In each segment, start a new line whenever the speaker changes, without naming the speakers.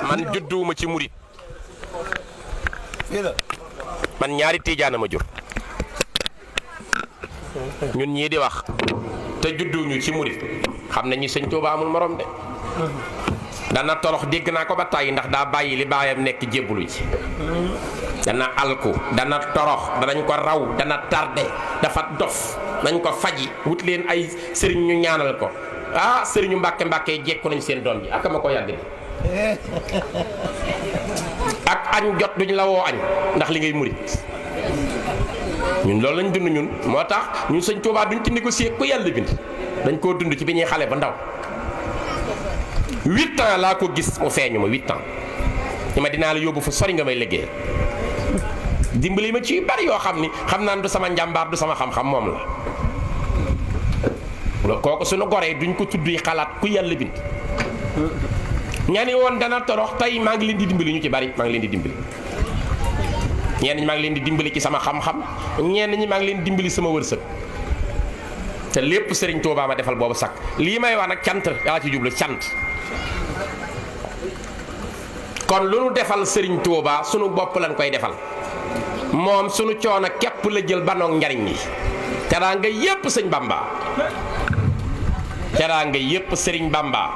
man judduwuma ci murit man ñaari tiijaana ma jur ñun ñii di wax te judduwuñu ci murit xam nañu sëñ Tuuba amul morom de dana torox dégg naa ko ba tàyyi ndax daa bàyyi li baayam nekk jébbulu ci dana alku dana torox danañ ko raw dana tardé dafa dof nañ ko faji wut leen ay sëriñ ñu ñaanal ko ah sëriñu mbàkke mbàkke jekku nañ seen doom ji ak ma ko yàgg di ak añ jot duñ la woo añ ndax li ngay murit ñun loolu lañ dund ñun moo tax ñun sëñ Tuubaa duñ ci négocier ku yàlla bind dañ koo dund ci bi ñuy xale ba ndaw 8 ans laa ko gis mu feeñu ma 8 ans ñi ma dinaa la yóbbu fu sori nga may liggéey dimbali ma ci yu bari yoo xam ni xam naa du sama njàmbaar du sama xam-xam moom la kooku suñu goree duñ ko tudd xalaat ku yàlla bind ñani woon dana torox tey maa ngi leen di dimbali ñu ci bari maa ngi leen di dimbali ñenn ñi maa ngi leen di dimbali ci sama xam-xam ñenn ñi maa ngi leen di dimbali sama wërsëg te lépp Sëriñ Tuubaa ma defal boobu sakk lii may wax nag cant yaa ci jublu cant kon lu nu defal Sëriñ Tuubaa sunu bopp lañ koy defal moom sunu coono képp la jël banoog njariñ yi teraanga yépp sëñ Bamba teraanga yépp Sëriñ Bamba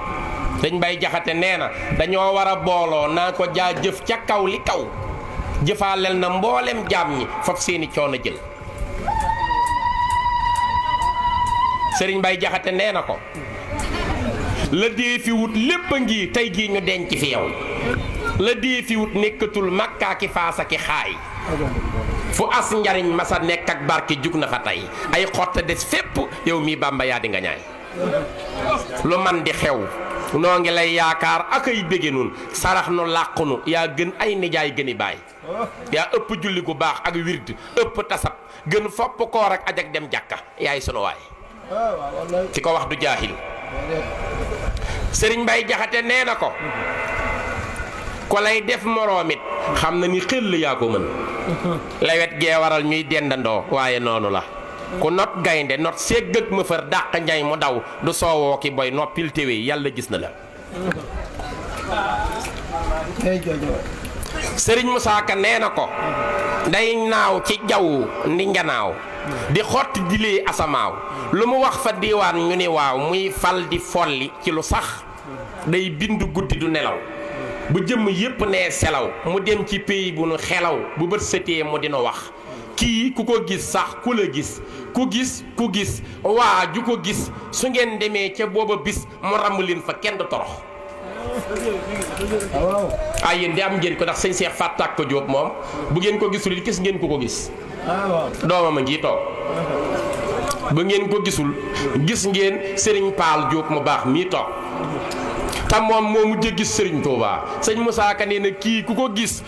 dañ bay jaxate nee na dañoo war a booloo naa ko jaa jëf ca kaw li kaw jëfaaleel na mboolem jaam ñi foofu seeni coono jël Sëriñ Bay Jaxate nee na ko la dee fi wut lépp a ngi tey jii ñu denc fi yow la dee fi wut nekkatul makkaa ki faasa ki xaay fu as njariñ masa nekk ak barke jug na fa tey ay xotta des fépp yow mii Bàmba yaa di nga ñaay lu man di xew noo ngi lay yaakaar ak ay bége nun sarax nu làqunu yaa gën ay nijaay gëni baay yaa ëpp julli gu baax ak wird ëpp tasab gën fopp koor ak aj ak dem jàkka yaay sunu waay ki ko wax du jaahil Sëriñ Bay Jaxate nee na ko ko lay def moroomit xam na ni xel yaa ko mën lawet gee waral ñuy dendandoo waaye noonu la ku not gaynde not séggëg ma fër dàq njay mu daw du soowoo ki boy noppil téwé yàlla gis na la Sëriñ Musaa Ka nee na ko day naaw ci jaww ndi njanaaw di xotti dilee asamaaw lu mu wax fa diiwaan ñu ni waaw muy fal di folli ci lu sax day bind guddi du nelaw bu jëmm yépp nee selaw mu dem ci pays bu nu xelaw bu bët setee mu dina wax kii ku ko gis sax ku la gis ku gis waa ju ko gis su ngeen demee ca booba bis mu ràmm leen fa kenn du torox ay yéen di am ngeen ko ndax sëñ Seex Fàttak ko Jóob moom bu ngeen ko gisul gis ngeen ku ko gis doomam a ngi toog bu ngeen ko gisul gis ngeen Sëriñ Paal Jóob mu baax mii toog te moom moo mujj gis Sëriñ Tuubaa sëñ Musaa Ka nee na kii ku gis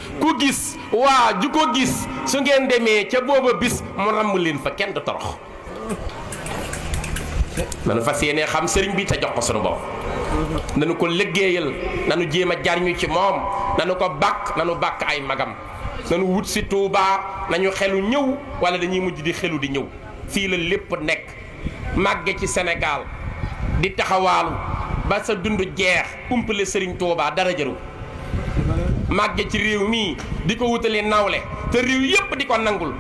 waa ju ko gis su ngeen demee ca booba bis mu ràmm leen fa kenn du torox nanu fas yéenee xam sëriñ bi te jox ko sunu bopp nanu ko liggéeyal nanu jéem a jariñu ci moom nanu ko nanu bàkk ay magam nanu wut si Tuubaa nañu xelu ñëw wala dañuy mujj di xelu di ñëw fii la lépp nekk màgge ci Sénégal di taxawaalu ba sa dund jeex umpale Sëriñ Tuubaa dara jaru màgge ci réew mii di ko wutale nawle te réew yépp di ko nangul